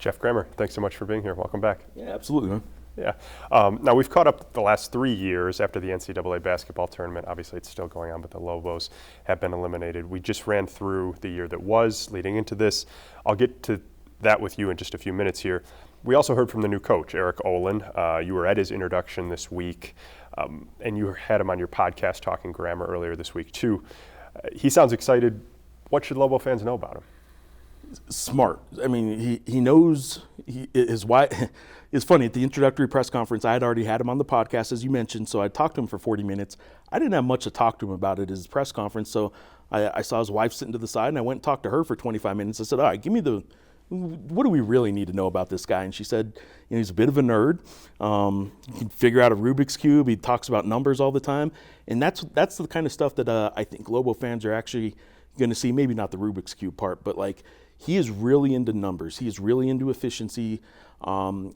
Jeff Grammer, thanks so much for being here. Welcome back. Yeah, absolutely, man. Yeah. Now we've caught up the last 3 years after the NCAA basketball tournament. Obviously, it's still going on, but the Lobos have been eliminated. We just ran through the year that was leading into this. I'll get to that with you in just a few minutes here. We also heard from the new coach, Eric Olin. You were at his introduction this week, and you had him on your podcast Talking Grammer earlier this week too. He sounds excited. What should Lobo fans know about him? Smart. I mean, he knows his wife. It's funny, at the introductory press conference, I had already had him on the podcast, as you mentioned, so I talked to him for 40 minutes. I didn't have much to talk to him about at his press conference, so I saw his wife sitting to the side, and I went and talked to her for 25 minutes. I said, all right, give me what do we really need to know about this guy? And she said, he's a bit of a nerd. He can figure out a Rubik's Cube. He talks about numbers all the time. And that's the kind of stuff that I think Lobo fans are actually going to see. Maybe not the Rubik's Cube part, but like, he is really into numbers. He is really into efficiency.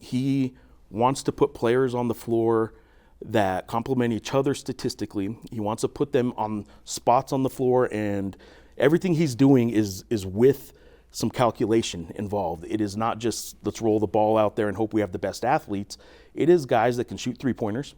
He wants to put players on the floor that complement each other statistically. He wants to put them on spots on the floor, and everything he's doing is with some calculation involved. It is not just let's roll the ball out there and hope we have the best athletes. It is guys that can shoot three-pointers.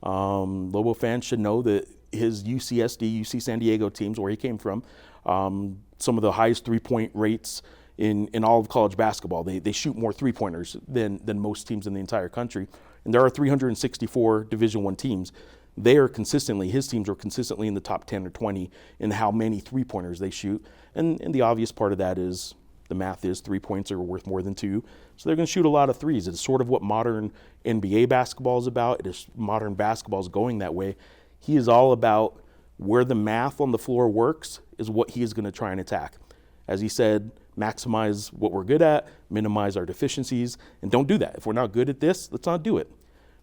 Lobo fans should know that his UCSD, UC San Diego teams, where he came from, some of the highest three-point rates in all of college basketball. They shoot more three-pointers than most teams in the entire country. And there are 364 Division I teams. His teams are consistently in the top 10 or 20 in how many three-pointers they shoot. And the obvious part of that is the math is 3 points are worth more than 2. So they're going to shoot a lot of threes. It's sort of what modern NBA basketball is about. It is modern basketball is going that way. He is all about where the math on the floor works is what he is going to try and attack. As he said, maximize what we're good at, minimize our deficiencies, and don't do that. If we're not good at this, let's not do it.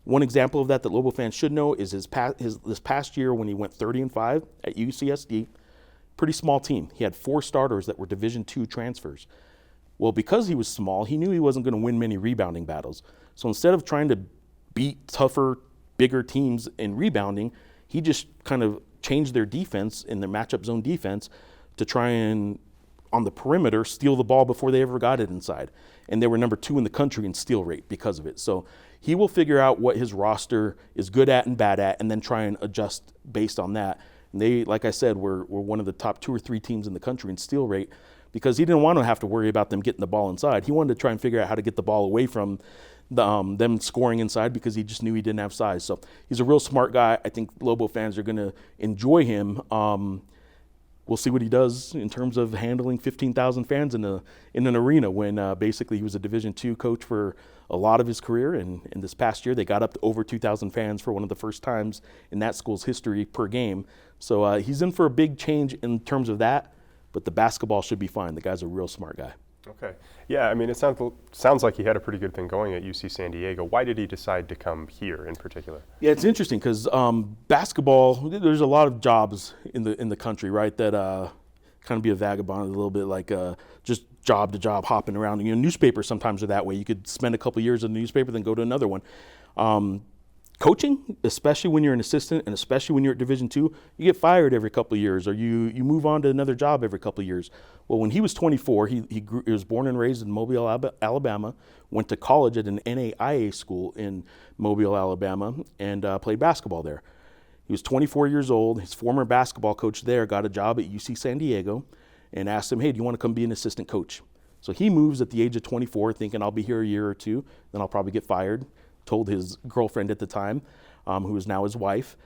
One example of that Lobo fans should know is this past year when he went 30-5 at UCSD, pretty small team. He had 4 starters that were Division II transfers. Well, because he was small, he knew he wasn't going to win many rebounding battles. So instead of trying to beat tougher, bigger teams in rebounding, he just kind of changed their defense in their matchup zone defense to try and, on the perimeter, steal the ball before they ever got it inside. And they were number 2 in the country in steal rate because of it. So he will figure out what his roster is good at and bad at and then try and adjust based on that. And they, like I said, were one of the top 2 or 3 teams in the country in steal rate because he didn't want to have to worry about them getting the ball inside. He wanted to try and figure out how to get the ball away from them scoring inside because he just knew he didn't have size. So he's a real smart guy. I think Lobo fans are going to enjoy him. We'll see what he does in terms of handling 15,000 fans in an arena when basically he was a Division II coach for a lot of his career. And in this past year, they got up to over 2,000 fans for one of the first times in that school's history per game. So he's in for a big change in terms of that, but the basketball should be fine. The guy's a real smart guy. Okay. Yeah, I mean, it sounds like he had a pretty good thing going at UC San Diego. Why did he decide to come here in particular? Yeah, it's interesting because basketball, there's a lot of jobs in the country, right, that kind of be a vagabond a little bit, like just job to job hopping around. Newspapers sometimes are that way. You could spend a couple years in the newspaper, then go to another one. Coaching, especially when you're an assistant and especially when you're at Division II, you get fired every couple of years or you move on to another job every couple of years. Well, when he was 24, he was born and raised in Mobile, Alabama, went to college at an NAIA school in Mobile, Alabama, and played basketball there. He was 24 years old. His former basketball coach there got a job at UC San Diego and asked him, hey, do you want to come be an assistant coach? So he moves at the age of 24 thinking I'll be here a year or two, then I'll probably get fired. Told his girlfriend at the time, who is now his wife,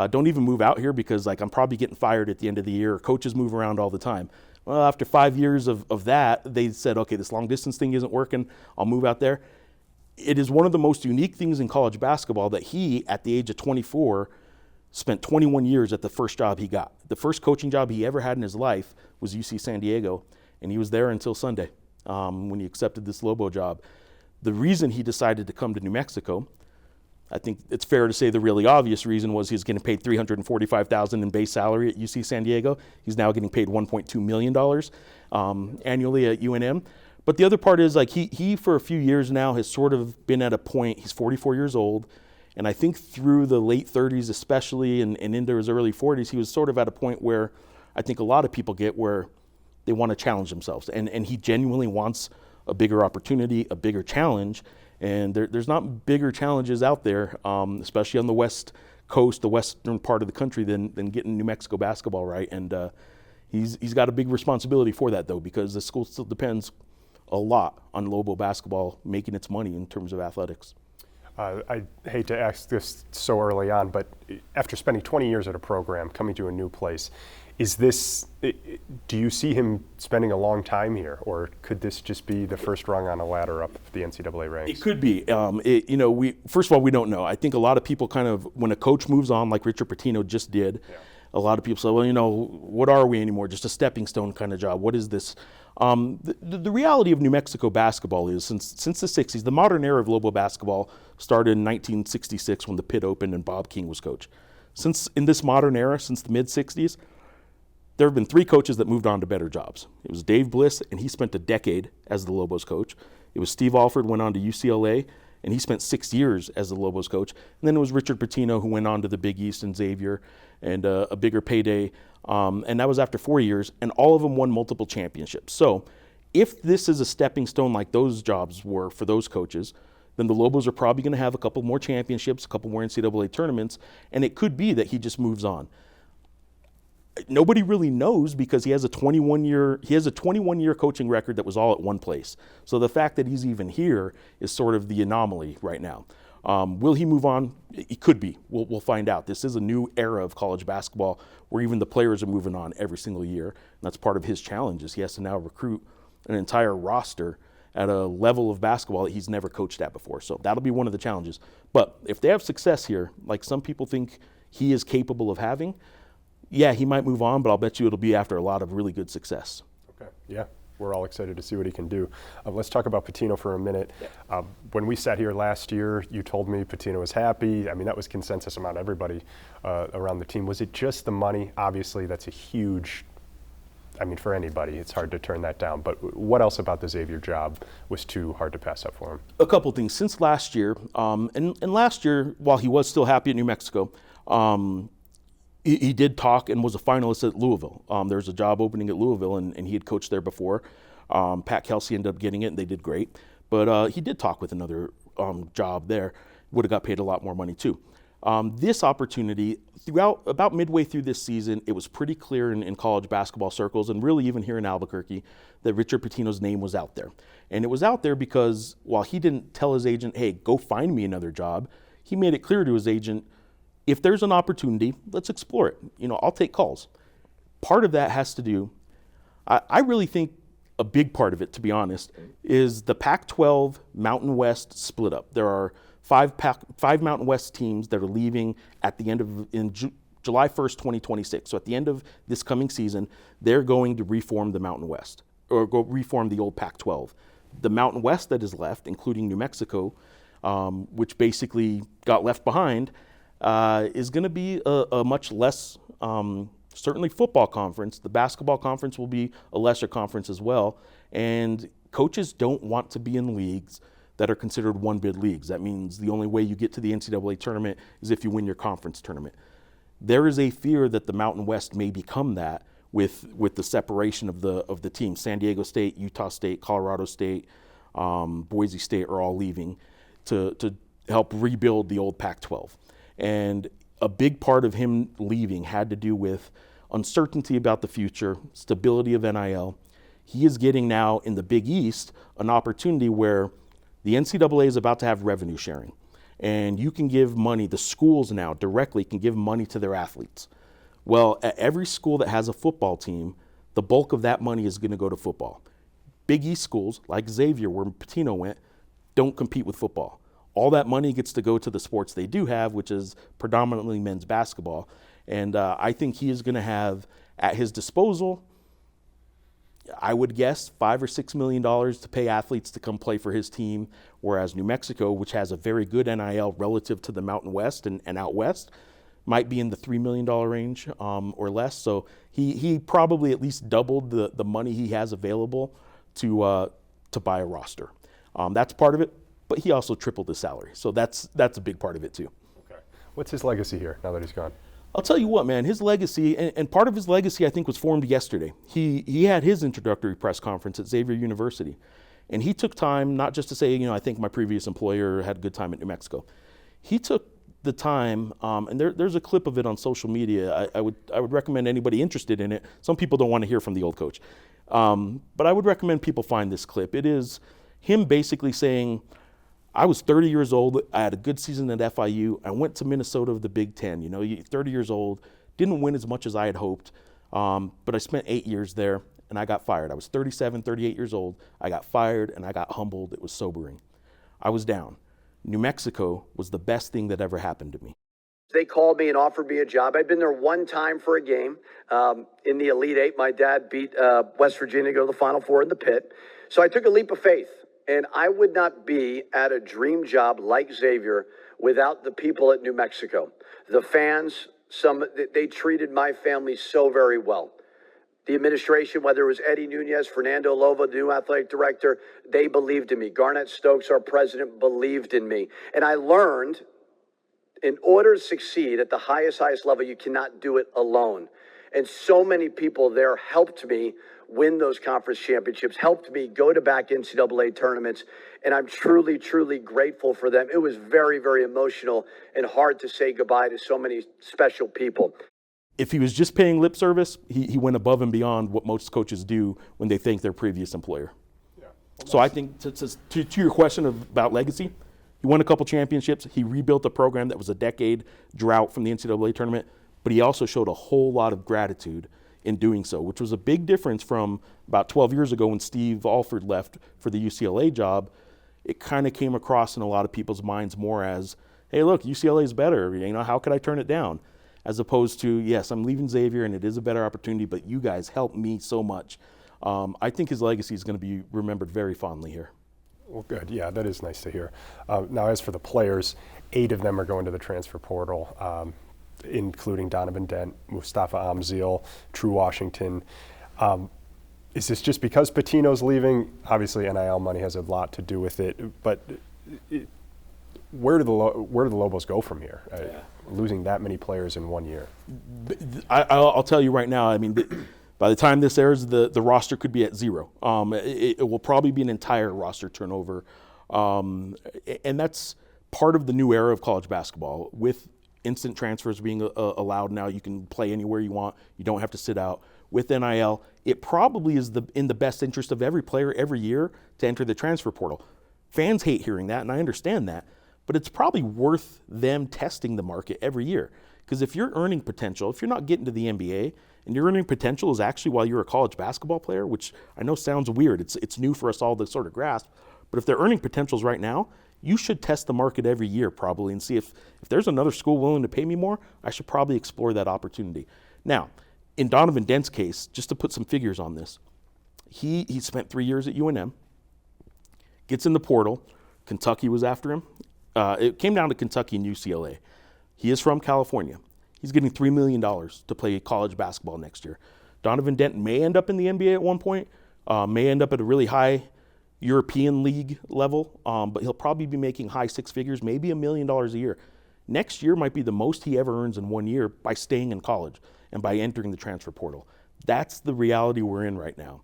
don't even move out here because I'm probably getting fired at the end of the year. Coaches move around all the time. Well, after 5 years of that, they said, okay, this long distance thing isn't working. I'll move out there. It is one of the most unique things in college basketball that he, at the age of 24, spent 21 years at the first job he got. The first coaching job he ever had in his life was UC San Diego, and he was there until Sunday when he accepted this Lobo job. The reason he decided to come to New Mexico, I think it's fair to say the really obvious reason was he was getting paid $345,000 in base salary at UC San Diego. He's now getting paid $1.2 million annually at UNM. But the other part is he for a few years now has sort of been at a point, he's 44 years old, and I think through the late 30s especially and into his early 40s, he was sort of at a point where I think a lot of people get where they want to challenge themselves. And he genuinely wants a bigger opportunity, a bigger challenge. And there's not bigger challenges out there, especially on the West Coast, the western part of the country, than getting New Mexico basketball right. And he's got a big responsibility for that, though, because the school still depends a lot on Lobo basketball making its money in terms of athletics. I hate to ask this so early on, but after spending 20 years at a program, coming to a new place, do you see him spending a long time here, or could this just be the first rung on a ladder up the NCAA ranks? It could be. First of all, we don't know. I think a lot of people when a coach moves on, like Richard Pitino just did, a lot of people say, well, what are we anymore? Just a stepping stone kind of job. What is this? The reality of New Mexico basketball is since the 60s, the modern era of Lobo basketball started in 1966 when the pit opened and Bob King was coach. In this modern era, since the mid-60s, there have been 3 coaches that moved on to better jobs. It was Dave Bliss, and he spent a decade as the Lobos coach. It was Steve Alford, went on to UCLA, and he spent 6 years as the Lobos coach. And then it was Richard Pitino, who went on to the Big East and Xavier, and a bigger payday. And that was after 4 years, and all of them won multiple championships. So if this is a stepping stone like those jobs were for those coaches, then the Lobos are probably going to have a couple more championships, a couple more NCAA tournaments, and it could be that he just moves on. Nobody really knows because he has a 21-year coaching record that was all at one place. So the fact that he's even here is sort of the anomaly right now. Will he move on? It could be. We'll find out. This is a new era of college basketball where even the players are moving on every single year. And that's part of his challenge is he has to now recruit an entire roster at a level of basketball that he's never coached at before. So that'll be one of the challenges. But if they have success here, like some people think he is capable of having, yeah, he might move on, but I'll bet you it'll be after a lot of really good success. Okay, yeah. We're all excited to see what he can do. Let's talk about Pitino for a minute. When we sat here last year, you told me Pitino was happy. I mean, that was consensus among everybody around the team. Was it just the money? Obviously, that's a huge, for anybody, it's hard to turn that down. But what else about the Xavier job was too hard to pass up for him? A couple things. Since last year, and last year, while he was still happy at New Mexico, he did talk and was a finalist at Louisville. There's a job opening at Louisville, and he had coached there before. Pat Kelsey ended up getting it, and they did great. But he did talk with another job there. Would have got paid a lot more money, too. This opportunity, about midway through this season, it was pretty clear in college basketball circles, and really even here in Albuquerque, that Richard Pitino's name was out there. And it was out there because while he didn't tell his agent, hey, go find me another job, he made it clear to his agent, if there's an opportunity, let's explore it. I'll take calls. Part of that has to do, I really think a big part of it, to be honest, is the Pac-12 Mountain West split up. There are five Mountain West teams that are leaving at the end of July 1st, 2026. So at the end of this coming season, they're going to reform the Mountain West, or go reform the old Pac-12. The Mountain West that is left, including New Mexico, which basically got left behind, is going to be a much less, certainly football conference. The basketball conference will be a lesser conference as well. And coaches don't want to be in leagues that are considered one-bid leagues. That means the only way you get to the NCAA tournament is if you win your conference tournament. There is a fear that the Mountain West may become that with the separation of the teams. San Diego State, Utah State, Colorado State, Boise State are all leaving to help rebuild the old Pac-12. And a big part of him leaving had to do with uncertainty about the future, stability of NIL. He is getting now in the Big East an opportunity where the NCAA is about to have revenue sharing. And you can give money, the schools now directly can give money to their athletes. Well, at every school that has a football team, the bulk of that money is going to go to football. Big East schools, like Xavier, where Pitino went, don't compete with football. All that money gets to go to the sports they do have, which is predominantly men's basketball. And I think he is going to have at his disposal, I would guess, $5 or $6 million to pay athletes to come play for his team, whereas New Mexico, which has a very good NIL relative to the Mountain West and out west, might be in the $3 million range or less. So he probably at least doubled the money he has available to buy a roster. That's part of it. But he also tripled his salary. So that's a big part of it too. Okay. What's his legacy here now that he's gone? I'll tell you what, man, his legacy, and part of his legacy I think was formed yesterday. He had his introductory press conference at Xavier University. And he took time not just to say, I think my previous employer had a good time at New Mexico. He took the time, and there's a clip of it on social media. I would recommend anybody interested in it. Some people don't want to hear from the old coach. But I would recommend people find this clip. It is him basically saying, I was 30 years old. I had a good season at FIU. I went to Minnesota of the Big Ten. 30 years old, didn't win as much as I had hoped, but I spent 8 years there, and I got fired. I was 37, 38 years old. I got fired, and I got humbled. It was sobering. I was down. New Mexico was the best thing that ever happened to me. They called me and offered me a job. I'd been there one time for a game in the Elite Eight. My dad beat West Virginia to go to the Final Four in the pit. So I took a leap of faith, and I would not be at a dream job like Xavier without the people at New Mexico. The fans, they treated my family so very well. The administration, whether it was Eddie Nunez, Fernando Lova, the new athletic director, they believed in me. Garnett Stokes, our president, believed in me. And I learned, in order to succeed at the highest level, you cannot do it alone. And so many people there helped me win those conference championships, helped me go to back NCAA tournaments, and I'm truly, truly grateful for them. It was very, very emotional and hard to say goodbye to so many special people. If he was just paying lip service, he went above and beyond what most coaches do when they thank their previous employer. Yeah. So I think to your question about legacy, he won a couple championships. He rebuilt a program that was a decade drought from the NCAA tournament, but he also showed a whole lot of gratitude in doing so, which was a big difference from about 12 years ago when Steve Alford left for the UCLA job. It kind of came across in a lot of people's minds more as, hey, look, UCLA is better. How could I turn it down? As opposed to, yes, I'm leaving Xavier and it is a better opportunity, but you guys helped me so much. I think his legacy is going to be remembered very fondly here. Well, good. Yeah, that is nice to hear. Now, as for the players, 8 of them are going to the transfer portal, including Donovan Dent, Mustafa Amzil, True Washington. Is this just because Pitino's leaving? Obviously, NIL money has a lot to do with it, but where do the Lobos go from here? Losing that many players in 1 year. I'll tell you right now, by the time this airs, the roster could be at 0. It will probably be an entire roster turnover. And that's part of the new era of college basketball. With instant transfers being allowed now, you can play anywhere you want. You don't have to sit out. With NIL, it probably is in the best interest of every player every year to enter the transfer portal. Fans hate hearing that, and I understand that. But it's probably worth them testing the market every year. Because if you're earning potential, if you're not getting to the NBA, and your earning potential is actually while you're a college basketball player, which I know sounds weird, it's new for us all to sort of grasp, but if they're earning potentials right now, you should test the market every year probably and see if there's another school willing to pay me more, I should probably explore that opportunity. Now, in Donovan Dent's case, just to put some figures on this, he spent 3 years at UNM, gets in the portal, Kentucky was after him. It came down to Kentucky and UCLA. He is from California. He's getting $3 million to play college basketball next year. Donovan Dent may end up in the NBA at one point, may end up at a really high European league level, but he'll probably be making high 6 figures, maybe $1 million a year. Next year might be the most he ever earns in 1 year by staying in college and by entering the transfer portal. That's the reality we're in right now.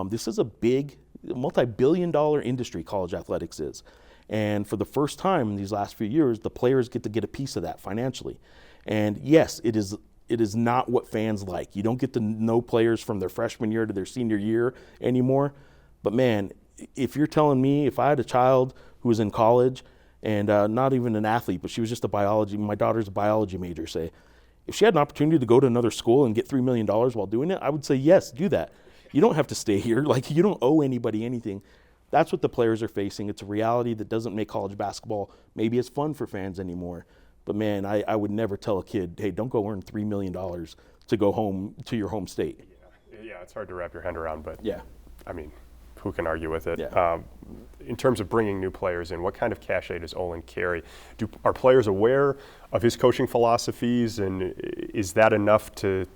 This is a big, multi-billion-dollar industry, college athletics is. And for the first time in these last few years, the players get to get a piece of that financially. And yes, it is not what fans like. You don't get to know players from their freshman year to their senior year anymore. But man, if you're telling me, if I had a child who was in college and not even an athlete, but she was just my daughter's a biology major, say, if she had an opportunity to go to another school and get $3 million while doing it, I would say, yes, do that. You don't have to stay here. Like, you don't owe anybody anything. That's what the players are facing. It's a reality that doesn't make college basketball maybe as fun for fans anymore. But man, I would never tell a kid, hey, don't go earn $3 million to go home to your home state. Yeah, it's hard to wrap your head around, but yeah, who can argue with it? Yeah. In terms of bringing new players in, what kind of cachet does Olin carry? Are players aware of his coaching philosophies, and is that enough to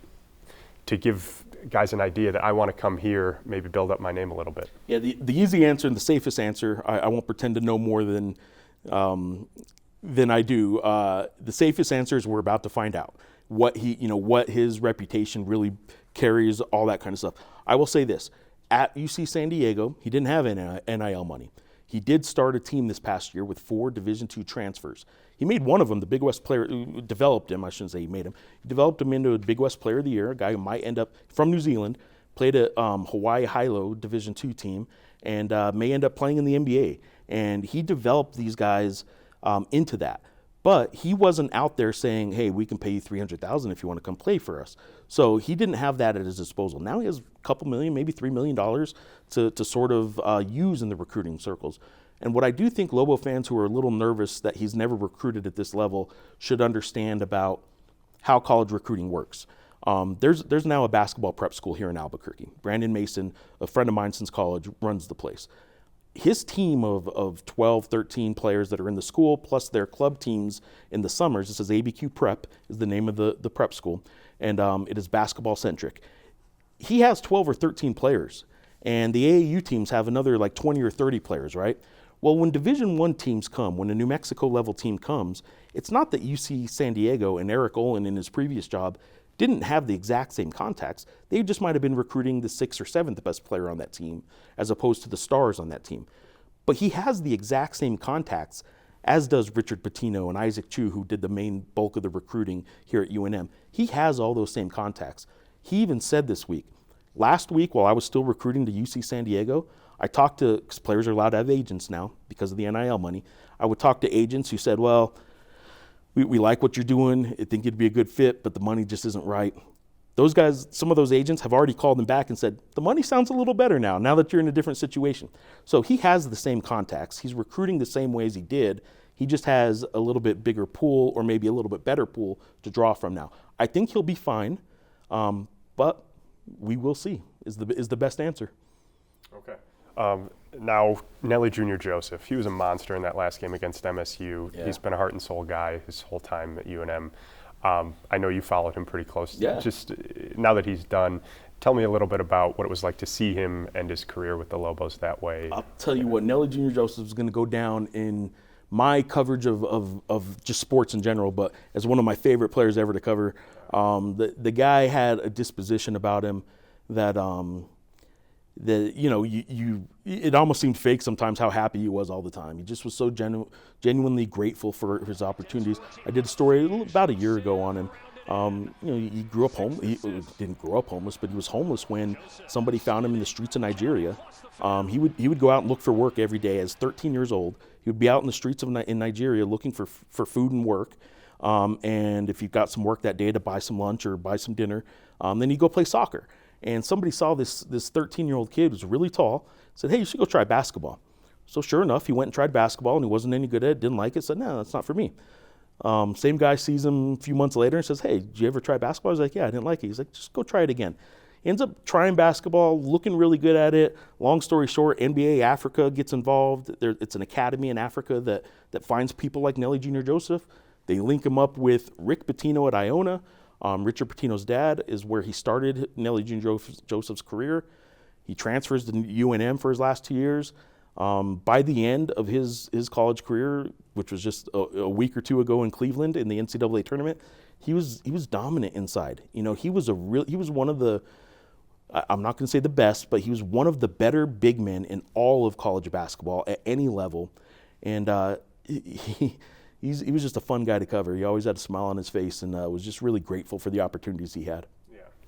give guys an idea that I want to come here, maybe build up my name a little bit? Yeah, the easy answer and the safest answer, I won't pretend to know more than I do. The safest answer is we're about to find out what his reputation really carries, all that kind of stuff. I will say this: at UC San Diego, he didn't have NIL money. He did start a team this past year with 4 Division II transfers. He made one of them the Big West player, developed him, I shouldn't say he made him. He developed him into a Big West player of the year, a guy who might end up from New Zealand, played at Hawaii Hilo Division II team, and may end up playing in the NBA. And he developed these guys into that. But he wasn't out there saying, hey, we can pay you $300,000 if you want to come play for us. So he didn't have that at his disposal. Now he has a couple million, maybe $3 million to sort of use in the recruiting circles. And what I do think Lobo fans who are a little nervous that he's never recruited at this level should understand about how college recruiting works. There's now a basketball prep school here in Albuquerque. Brandon Mason, a friend of mine since college, runs the place. His team of 12, 13 players that are in the school, plus their club teams in the summers, this is ABQ Prep, is the name of the prep school, and it is basketball centric. He has 12 or 13 players, and the AAU teams have another like 20 or 30 players, right? Well, when Division I teams come, when a New Mexico level team comes, it's not that UC San Diego and Eric Olin in his previous job didn't have the exact same contacts. They just might have been recruiting the 6th or 7th best player on that team as opposed to the stars on that team. But he has the exact same contacts as does Richard Pitino and Isaac Chu, who did the main bulk of the recruiting here at UNM. He has all those same contacts. He even said this week, last week while I was still recruiting to UC San Diego, I talked to, because players are allowed to have agents now because of the NIL money, I would talk to agents who said, well, we like what you're doing, I think you'd be a good fit, but the money just isn't right. Those guys, some of those agents have already called him back and said, the money sounds a little better now that you're in a different situation. So he has the same contacts. He's recruiting the same way as he did. He just has a little bit bigger pool or maybe a little bit better pool to draw from now. I think he'll be fine, but we will see is the best answer. Okay. Now, Nelly Jr. Joseph, he was a monster in that last game against MSU. Yeah. He's been a heart and soul guy his whole time at UNM. I know you followed him pretty closely. Yeah. Just now that he's done, tell me a little bit about what it was like to see him end his career with the Lobos that way. I'll tell you what, Nelly Jr. Joseph is going to go down in my coverage of just sports in general, but as one of my favorite players ever to cover. The guy had a disposition about him that it almost seemed fake sometimes how happy he was all the time. He just was so genuinely grateful for his opportunities. I did a story about a year ago on him. He grew up he didn't grow up homeless, but he was homeless when somebody found him in the streets of Nigeria. He would go out and look for work every day. As 13 years old, he would be out in the streets in Nigeria looking for food and work. And if he got some work that day to buy some lunch or buy some dinner, then he'd go play soccer. And somebody saw this 13-year-old kid was really tall, said, hey, you should go try basketball. So sure enough, he went and tried basketball, and he wasn't any good at it, didn't like it, said, no, that's not for me. Same guy sees him a few months later and says, hey, did you ever try basketball? I was like, yeah, I didn't like it. He's like, just go try it again. He ends up trying basketball, looking really good at it. Long story short, NBA Africa gets involved. It's an academy in Africa that finds people like Nelly Jr. Joseph. They link him up with Rick Pitino at Iona. Richard Pitino's dad is where he started Nelly Jr. Joseph's career. He transfers to UNM for his last 2 years. By the end of his college career, which was just a week or two ago in Cleveland in the NCAA tournament, he was dominant inside. He was one of the, I'm not going to say the best, but he was one of the better big men in all of college basketball at any level, and he was just a fun guy to cover. He always had a smile on his face, and was just really grateful for the opportunities he had.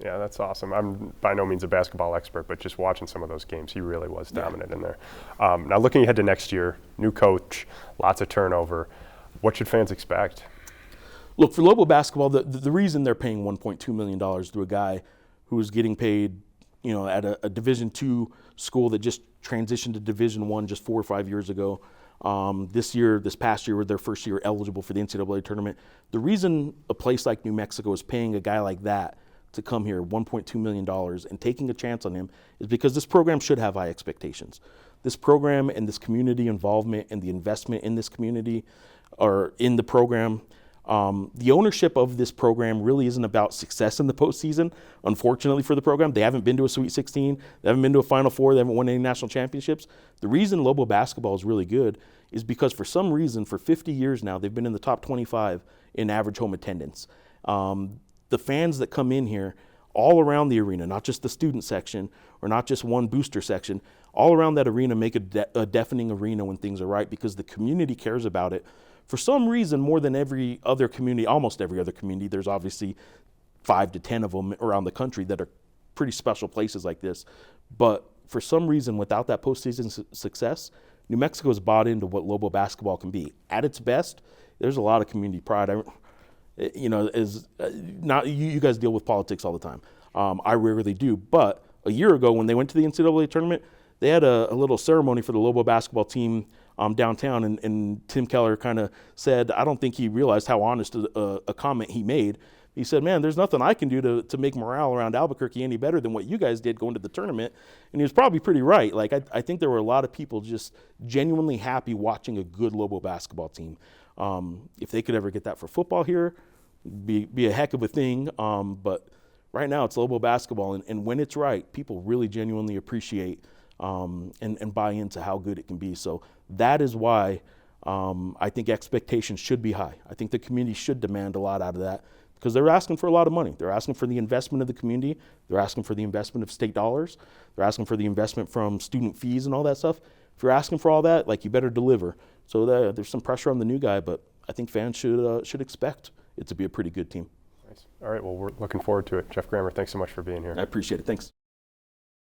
Yeah, that's awesome. I'm by no means a basketball expert, but just watching some of those games, he really was dominant in there. Now, looking ahead to next year, new coach, lots of turnover. What should fans expect? Look, for Lobo basketball, the reason they're paying $1.2 million to a guy who was getting paid, at a Division II school that just transitioned to Division I just 4 or 5 years ago. This past year, was their first year eligible for the NCAA tournament. The reason a place like New Mexico is paying a guy like that to come here, $1.2 million, and taking a chance on him is because this program should have high expectations. This program and this community involvement and the investment in this community or in the program, the ownership of this program really isn't about success in the postseason. Unfortunately for the program, they haven't been to a Sweet 16, they haven't been to a Final Four, they haven't won any national championships. The reason Lobo basketball is really good is because for some reason, for 50 years now, they've been in the top 25 in average home attendance. The fans that come in here all around the arena, not just the student section or not just one booster section, all around that arena, make a deafening arena when things are right, because the community cares about it for some reason more than every other community, almost every other community. There's obviously 5 to 10 of them around the country that are pretty special places like this. But for some reason, without that postseason success, New Mexico has bought into what Lobo basketball can be. At its best, there's a lot of community pride. Not you guys deal with politics all the time. I rarely do. But a year ago, when they went to the NCAA tournament, they had a little ceremony for the Lobo basketball team downtown, and Tim Keller kind of said, I don't think he realized how honest a comment he made. He said, man, there's nothing I can do to make morale around Albuquerque any better than what you guys did going to the tournament. And he was probably pretty right. Like, I think there were a lot of people just genuinely happy watching a good Lobo basketball team. If they could ever get that for football here, be a heck of a thing. But right now it's Lobo basketball, and when it's right, people really genuinely appreciate and buy into how good it can be. So that is why I think expectations should be high. I think the community should demand a lot out of that, because they're asking for a lot of money. They're asking for the investment of the community. They're asking for the investment of state dollars. They're asking for the investment from student fees and all that stuff. If you're asking for all that, like, you better deliver. So there's some pressure on the new guy, but I think fans should expect it to be a pretty good team. Nice. All right, well, we're looking forward to it. Jeff Grammer, thanks so much for being here. I appreciate it. Thanks.